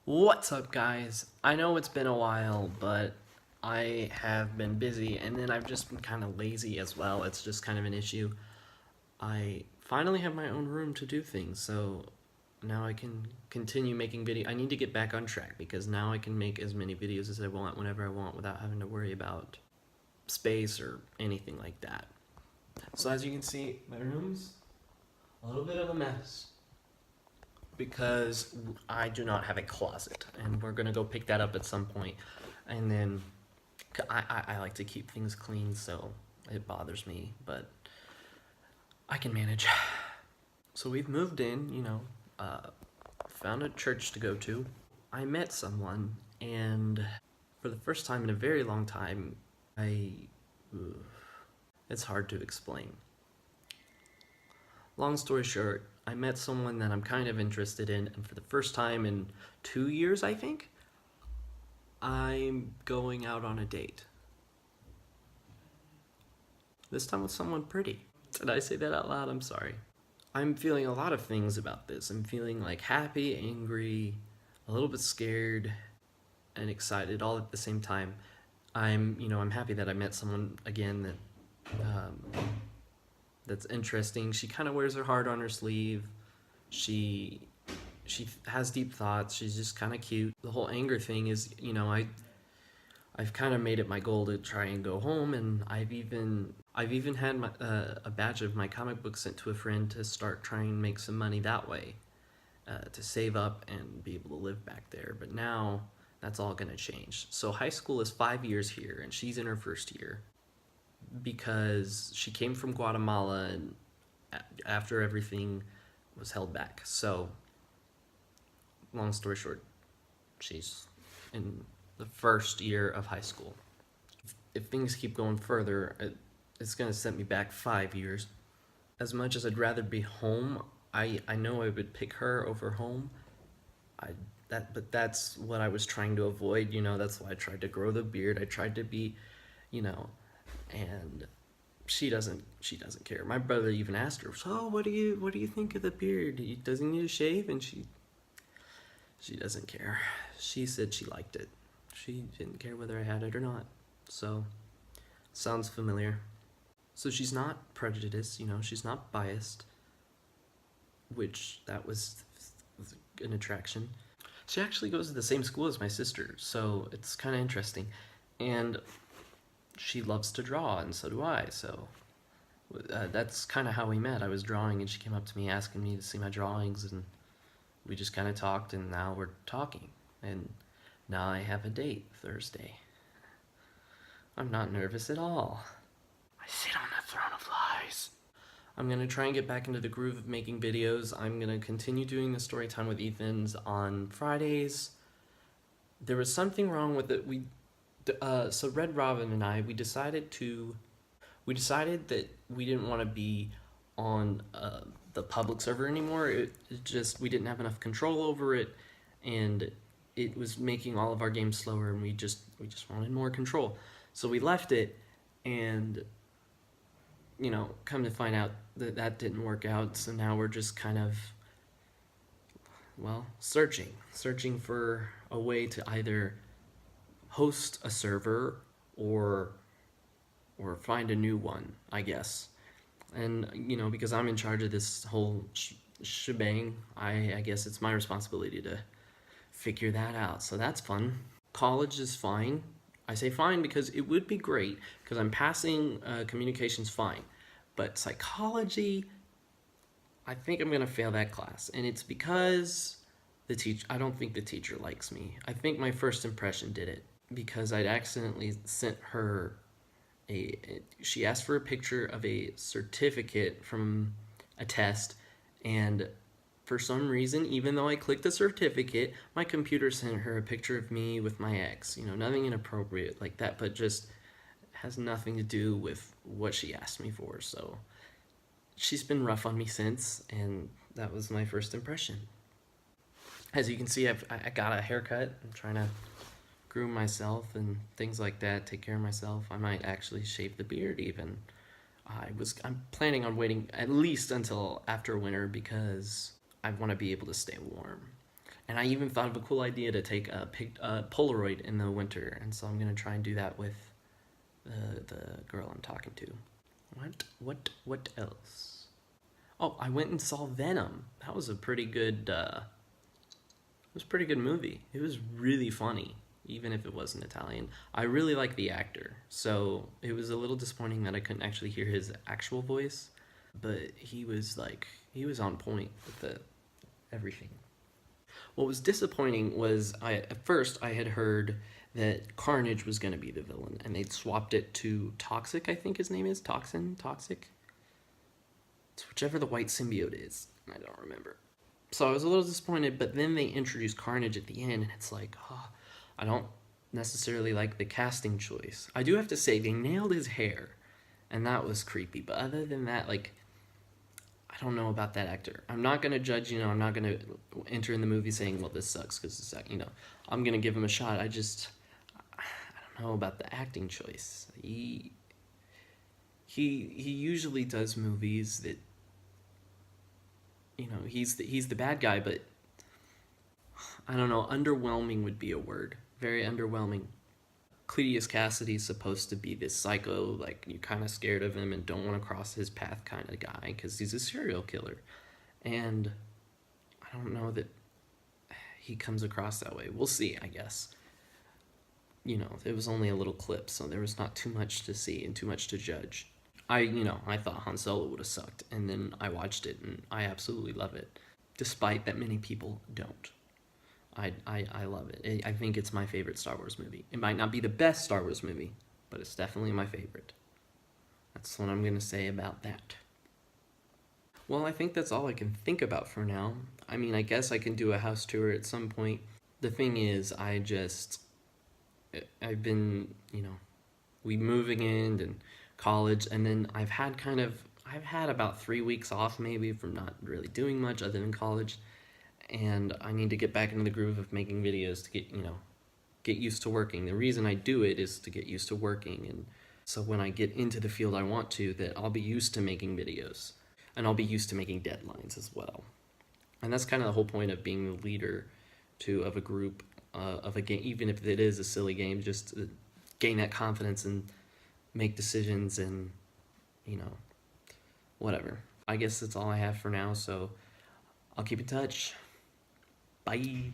What's up, guys? I know it's been a while, but I have been busy, and then I've just been kind of lazy as well. It's just kind of an issue. I finally have my own room to do things, so now I can continue making video. I need to get back on track because now I can make as many videos as I want whenever I want without having to worry about space or anything like that. So as you can see, my room's a little bit of a mess because I do not have a closet, and we're gonna go pick that up at some point. And then I like to keep things clean, so it bothers me, but I can manage. So we've moved in, found a church to go to. I met someone, and for the first time in a very long time, it's hard to explain. Long story short, I met someone that I'm kind of interested in, and for the first time in 2 years, I think, I'm going out on a date. This time with someone pretty. Did I say that out loud? I'm sorry. I'm feeling a lot of things about this. I'm feeling like happy, angry, a little bit scared, and excited all at the same time. I'm happy that I met someone again that's interesting. She kind of wears her heart on her sleeve. She has deep thoughts. She's just kind of cute. The whole anger thing is, I've kind of made it my goal to try and go home, and I've even had a batch of my comic books sent to a friend to start trying to make some money that way, to save up and be able to live back there. But now that's all gonna change. So high school is 5 years here, and she's in her first year because she came from Guatemala and after everything was held back. So long story short, she's in the first year of high school. If things keep going further, it's gonna set me back 5 years. As much as I'd rather be home, I know I would pick her over home. But that's what I was trying to avoid. That's why I tried to grow the beard. I tried to be, and she doesn't care. My brother even asked her, "So what do you think of the beard? Does he need a shave?" And she doesn't care. She said she liked it. She didn't care whether I had it or not. So, sounds familiar. So she's not prejudiced, she's not biased, which that was an attraction. She actually goes to the same school as my sister, so it's kind of interesting. And she loves to draw, and so do I, so that's kind of how we met. I was drawing, and she came up to me asking me to see my drawings, and we just kind of talked, and now we're talking. And now I have a date Thursday. I'm not nervous at all. I sit on the throne of lies. I'm gonna try and get back into the groove of making videos. I'm gonna continue doing the story time with Ethan's on Fridays. There was something wrong with it. So Red Robin and I, we decided that we didn't want to be on the public server anymore. It just, we didn't have enough control over it, and it was making all of our games slower, and we just wanted more control. So we left it, and come to find out that didn't work out. So now we're just kind of, well, searching for a way to either host a server or find a new one, I guess. And because I'm in charge of this whole shebang, I guess it's my responsibility to figure that out. So that's fun. College is fine. I say fine because it would be great because I'm passing communications fine. But psychology, I think I'm gonna fail that class. And it's because I don't think the teacher likes me. I think my first impression did it because I'd accidentally sent her she asked for a picture of a certificate from a test, and for some reason, even though I clicked the certificate, my computer sent her a picture of me with my ex. Nothing inappropriate like that, but just has nothing to do with what she asked me for. So she's been rough on me since, and that was my first impression. As you can see, I got a haircut. I'm trying to groom myself and things like that, take care of myself. I might actually shave the beard even. I'm planning on waiting at least until after winter because I want to be able to stay warm. And I even thought of a cool idea to take a Polaroid in the winter, and so I'm gonna try and do that with the girl I'm talking to. What else? Oh, I went and saw Venom. That was a pretty good. It was a pretty good movie. It was really funny, even if it wasn't Italian. I really like the actor, so it was a little disappointing that I couldn't actually hear his actual voice, but he was on point with the everything. What was disappointing was at first I had heard that Carnage was going to be the villain, and they'd swapped it to Toxic. I think his name is Toxic. It's whichever the white symbiote is. I don't remember. So I was a little disappointed, but then they introduced Carnage at the end, and it's like, oh, I don't necessarily like the casting choice. I do have to say they nailed his hair, and that was creepy. But other than that, like, I don't know about that actor. I'm not gonna judge. I'm not gonna enter in the movie saying, "Well, this sucks," because I'm gonna give him a shot. I don't know about the acting choice. He usually does movies that he's the bad guy, but I don't know. Underwhelming would be a word. Very underwhelming. Cletus Cassidy's supposed to be this psycho, like you're kind of scared of him and don't want to cross his path kind of guy because he's a serial killer, and I don't know that he comes across that way. We'll see, I guess. It was only a little clip, so there was not too much to see and too much to judge. I thought Han Solo would have sucked, and then I watched it, and I absolutely love it, despite that many people don't. I love it. I think it's my favorite Star Wars movie. It might not be the best Star Wars movie, but it's definitely my favorite. That's what I'm going to say about that. Well, I think that's all I can think about for now. I mean, I guess I can do a house tour at some point. The thing is, I've been, we moving in and college, and then I've had about 3 weeks off maybe from not really doing much other than college, and I need to get back into the groove of making videos to get used to working. The reason I do it is to get used to working, and so when I get into the field I want to, that I'll be used to making videos, and I'll be used to making deadlines as well. And that's kind of the whole point of being the leader of a group, of a game, even if it is a silly game, just to gain that confidence and make decisions and, whatever. I guess that's all I have for now, so I'll keep in touch. Bye.